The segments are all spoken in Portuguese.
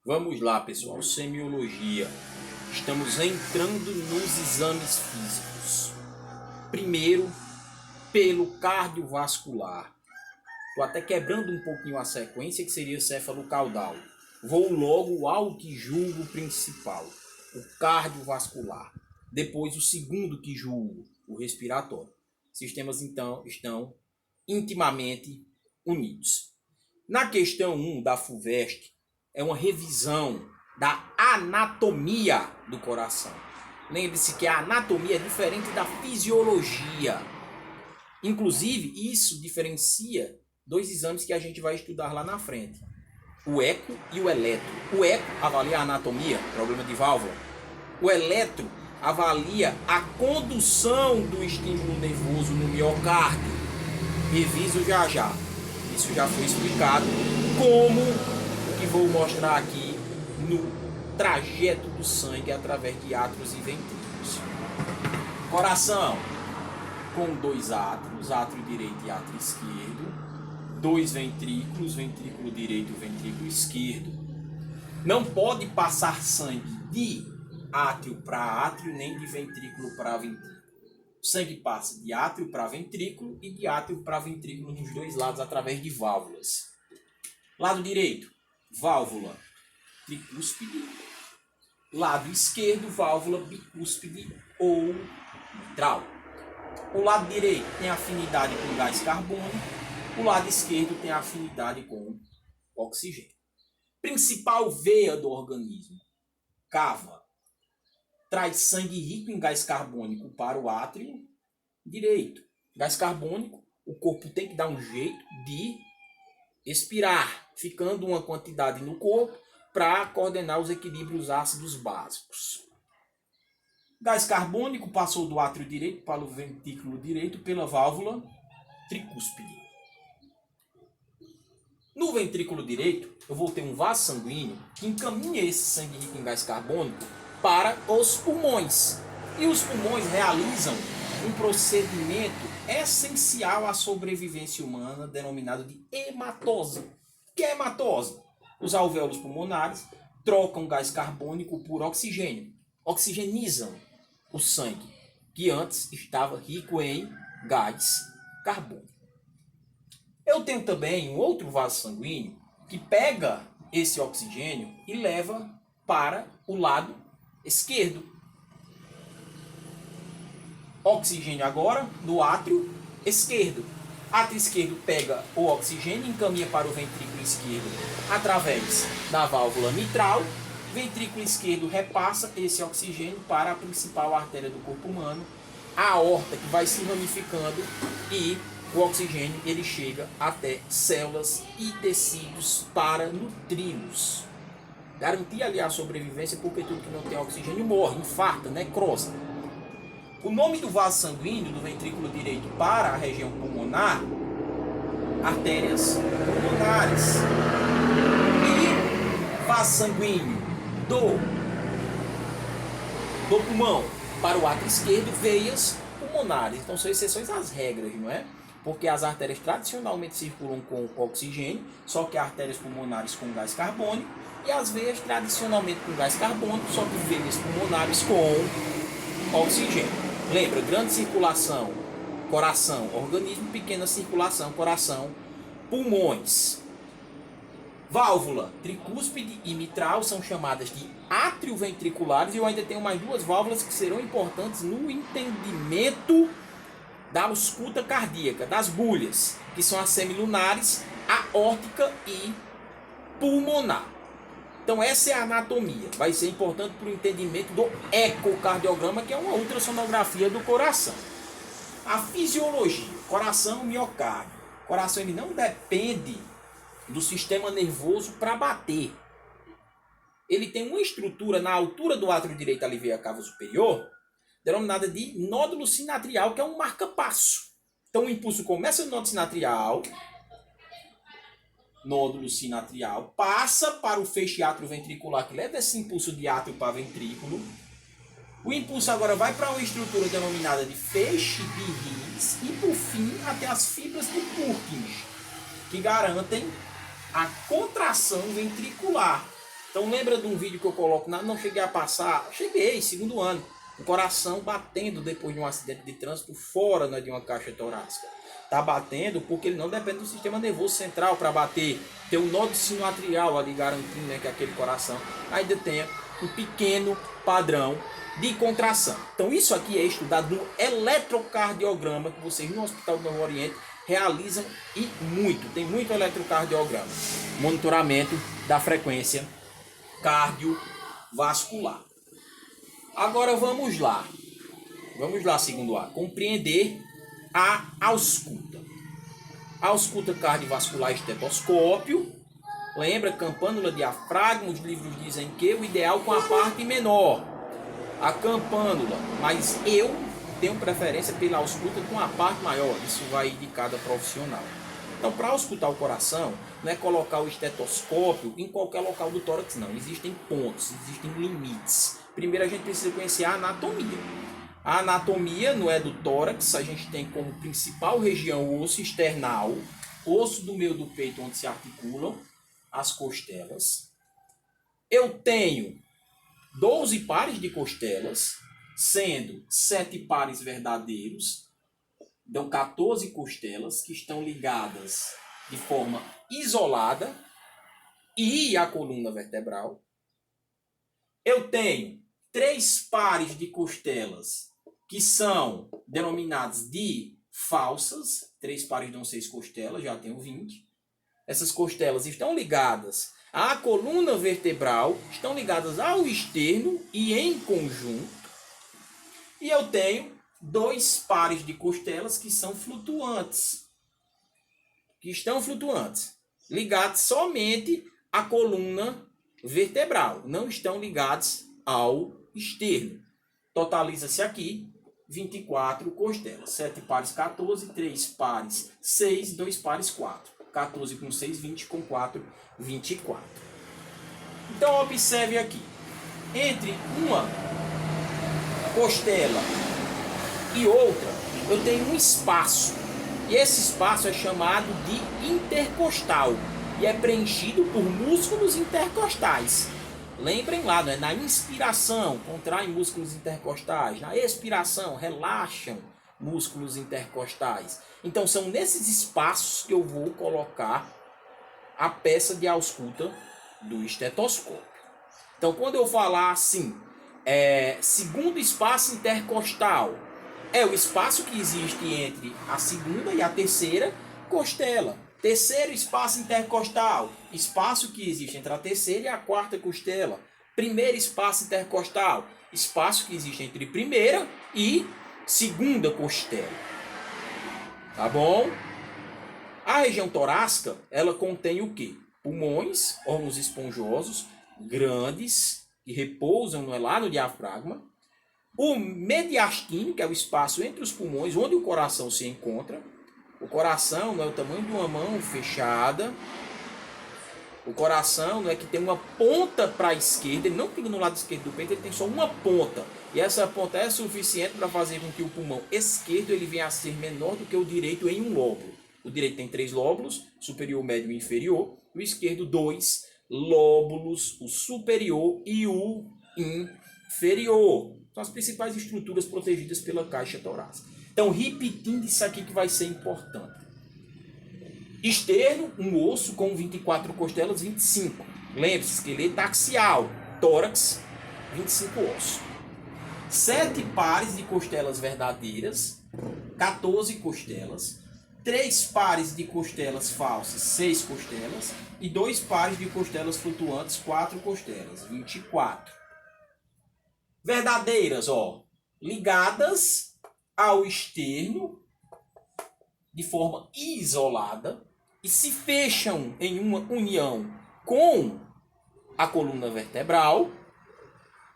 Vamos lá, pessoal. Semiologia. Estamos entrando nos exames físicos. Primeiro, pelo cardiovascular. Estou até quebrando um pouquinho a sequência, que seria céfalo-caudal. Vou logo ao que julgo principal, o cardiovascular. Depois, o segundo que julgo, o respiratório. Sistemas, então, estão intimamente unidos. Na questão 1 da FUVEST, é uma revisão da anatomia do coração. Lembre-se que a anatomia é diferente da fisiologia. Inclusive, isso diferencia dois exames que a gente vai estudar lá na frente. O eco e o eletro. O eco avalia a anatomia, problema de válvula. O eletro avalia a condução do estímulo nervoso no miocárdio. Reviso já já. Isso já foi explicado, como o que vou mostrar aqui no trajeto do sangue através de átrios e ventrículos. Coração com dois átrios, átrio direito e átrio esquerdo, dois ventrículos, ventrículo direito e ventrículo esquerdo. Não pode passar sangue de átrio para átrio, nem de ventrículo para ventrículo. O sangue passa de átrio para ventrículo e de átrio para ventrículo nos dois lados através de válvulas. Lado direito, válvula tricúspide. Lado esquerdo, válvula bicúspide ou mitral. O lado direito tem afinidade com gás carbônico. O lado esquerdo tem afinidade com oxigênio. Principal veia do organismo, cava. Traz sangue rico em gás carbônico para o átrio direito. Gás carbônico, o corpo tem que dar um jeito de expirar, ficando uma quantidade no corpo para coordenar os equilíbrios ácidos básicos. Gás carbônico passou do átrio direito para o ventrículo direito pela válvula tricúspide. No ventrículo direito, eu vou ter um vaso sanguíneo que encaminha esse sangue rico em gás carbônico para os pulmões. E os pulmões realizam um procedimento essencial à sobrevivência humana, denominado de hematose. O que é hematose? Os alvéolos pulmonares trocam gás carbônico por oxigênio, oxigenizam o sangue, que antes estava rico em gás carbônico. Eu tenho também um outro vaso sanguíneo que pega esse oxigênio e leva para o lado esquerdo. Oxigênio agora no átrio esquerdo. Átrio esquerdo pega o oxigênio e encaminha para o ventrículo esquerdo através da válvula mitral. Ventrículo esquerdo repassa esse oxigênio para a principal artéria do corpo humano, a aorta, que vai se ramificando, e o oxigênio ele chega até células e tecidos para nutri-los. Garantir ali a sobrevivência, porque tudo que não tem oxigênio morre, infarta, necrosa. O nome do vaso sanguíneo do ventrículo direito para a região pulmonar, artérias pulmonares. E vaso sanguíneo do pulmão para o átrio esquerdo, veias pulmonares. Então são exceções às regras, não é? Porque as artérias tradicionalmente circulam com oxigênio, só que artérias pulmonares com gás carbônico, e as veias tradicionalmente com gás carbônico, só que veias pulmonares com oxigênio. Lembra, grande circulação, coração, organismo, pequena circulação, coração, pulmões. Válvula tricúspide e mitral são chamadas de atrioventriculares, e eu ainda tenho mais duas válvulas que serão importantes no entendimento da ausculta cardíaca, das bulhas, que são as semilunares, aórtica e pulmonar. Então essa é a anatomia, vai ser importante para o entendimento do ecocardiograma, que é uma ultrassonografia do coração. A fisiologia, coração, miocárdio. O coração ele não depende do sistema nervoso para bater. Ele tem uma estrutura na altura do átrio direito, ali via a cava superior, denominada de nódulo sinatrial, que é um marca-passo. Então o impulso começa no nódulo sinatrial, passa para o feixe atrioventricular, que leva esse impulso de átrio para ventrículo. O impulso agora vai para uma estrutura denominada de feixe de rins e, por fim, até as fibras de Purkinje, que garantem a contração ventricular. Então lembra de um vídeo que eu coloco, não cheguei a passar, cheguei, segundo ano, o coração batendo depois de um acidente de trânsito fora, né, de uma caixa torácica. Tá batendo porque ele não depende do sistema nervoso central para bater. Tem um nó de sino atrial ali garantindo, né, que aquele coração ainda tenha um pequeno padrão de contração. Então isso aqui é estudado no eletrocardiograma que vocês no Hospital do Novo Oriente realizam e muito. Tem muito eletrocardiograma. Monitoramento da frequência cardiovascular. Agora vamos lá. Vamos lá, segundo A. Compreender a ausculta. A ausculta cardiovascular, estetoscópio. Lembra, campanula, diafragma. Os livros dizem que o ideal com a parte menor. A campanula. Mas eu tenho preferência pela ausculta com a parte maior. Isso vai de cada profissional. Então, para auscultar o coração, não é colocar o estetoscópio em qualquer local do tórax, não. Existem pontos, existem limites. Primeiro a gente precisa conhecer a anatomia. A anatomia não é do tórax, a gente tem como principal região o osso external, osso do meio do peito onde se articulam as costelas. Eu tenho 12 pares de costelas, sendo 7 pares verdadeiros, dão 14 costelas que estão ligadas de forma isolada e a coluna vertebral. Eu tenho 3 pares de costelas que são denominadas de falsas. 3 pares dão 6 costelas, já tenho 20. Essas costelas estão ligadas à coluna vertebral, estão ligadas ao externo e em conjunto. E eu tenho 2 pares de costelas que são flutuantes. Que estão flutuantes. Ligados somente à coluna vertebral. Não estão ligados ao externo. Totaliza-se aqui 24 costelas. 7 pares, 14. 3 pares, 6. 2 pares, 4. 14 com 6, 20 com 4, 24. Então, observe aqui. Entre uma costela e outra, eu tenho um espaço. E esse espaço é chamado de intercostal. E é preenchido por músculos intercostais. Lembrem lá, né? Na inspiração, contraem músculos intercostais. Na expiração, relaxam músculos intercostais. Então, são nesses espaços que eu vou colocar a peça de ausculta do estetoscópio. Então, quando eu falar assim, segundo espaço intercostal, é o espaço que existe entre a segunda e a terceira costela. Terceiro espaço intercostal, espaço que existe entre a terceira e a quarta costela. Primeiro espaço intercostal, espaço que existe entre primeira e segunda costela. Tá bom? A região torácica, ela contém o quê? Pulmões, órgãos esponjosos, grandes, que repousam lá no diafragma. O mediastino, que é o espaço entre os pulmões, onde o coração se encontra. O coração não é o tamanho de uma mão fechada. O coração não é que tem uma ponta para a esquerda, ele não fica no lado esquerdo do peito, ele tem só uma ponta. E essa ponta é suficiente para fazer com que o pulmão esquerdo ele venha a ser menor do que o direito em um lóbulo. O direito tem 3 lóbulos, superior, médio e inferior. O esquerdo, 2 lóbulos, o superior e o inferior. São as principais estruturas protegidas pela caixa torácica. Então, repetindo isso aqui que vai ser importante. Externo, um osso com 24 costelas, 25. Lembre-se, esqueleto axial, tórax, 25 ossos. 7 pares de costelas verdadeiras, 14 costelas. 3 pares de costelas falsas, 6 costelas. E 2 pares de costelas flutuantes, 4 costelas, 24. Verdadeiras, ligadas ao externo de forma isolada e se fecham em uma união com a coluna vertebral.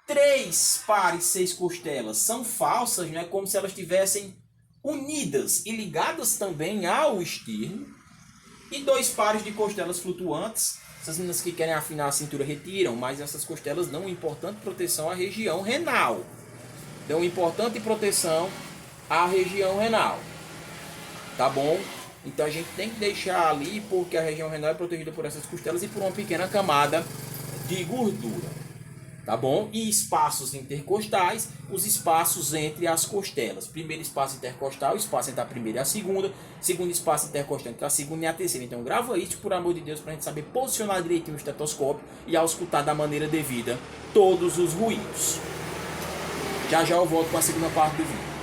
3 pares, 6 costelas são falsas, né? Como se elas estivessem unidas e ligadas também ao externo. E 2 pares de costelas flutuantes. Essas meninas que querem afinar a cintura retiram, mas essas costelas dão importante proteção à região renal. Dão importante proteção à região renal. Tá bom? Então a gente tem que deixar ali, porque a região renal é protegida por essas costelas e por uma pequena camada de gordura, tá bom? E espaços intercostais, os espaços entre as costelas. Primeiro espaço intercostal, o espaço entre a primeira e a segunda. Segundo espaço intercostal entre a segunda e a terceira. Então grava isso, por amor de Deus, pra gente saber posicionar direitinho o estetoscópio e ao escutar da maneira devida todos os ruídos. Já já eu volto com a segunda parte do vídeo.